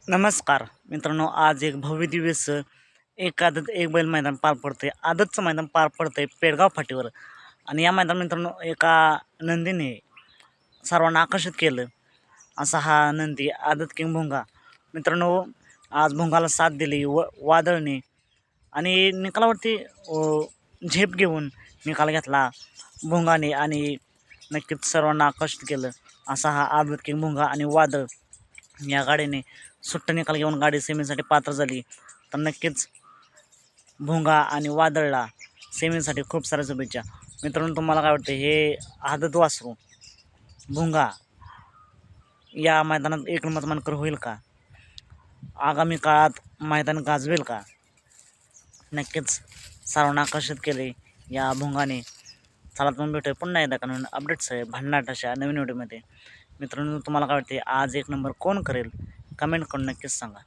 नमस्कार मित्रांनो, आज एक भव्य दिवस एक आदत एक बैल मैदान पार पडते. आदतचं मैदान पार पडतंय पेडगाव फाटीवर. आणि या मैदान मित्रांनो एका नंदीने सर्वांना आकर्षित केलं. असा हा नंदी आदत किंग भोंगा. मित्रांनो, आज भोंगाला साथ दिली वादळने आणि निकालावरती झेप घेऊन निकाल घेतला भोंगाने आणि नक्कीच सर्वांना आकर्षित केलं. असा हा आदत किंग भोंगा आणि वादळ या गाडीने सुट्टा निकाल घेऊन गाडी सेमीसाठी पात्र झाली. तर नक्कीच भोंगा आणि वादळला सेमीसाठी खूप साऱ्या शुभेच्छा. मित्रांनो, तुम्हाला काय वाटतं, हे आदत वासरू भोंगा या मैदानात एक नंबर मानकर होईल का? आगामी काळात मैदान गाजवेल का? नक्कीच सर्वांना आकर्षित केले या भोंगाने. चला तुम्ही भेटूया पुन्हा एकदा कारण अपडेट्स आहे भन्नाट अशा नवीन व्हिडिओमध्ये. मित्रांनो, तुम्हाला काय वाटते, आज एक नंबर कोण करेल? कमेंट करून नक्कीच सांगा.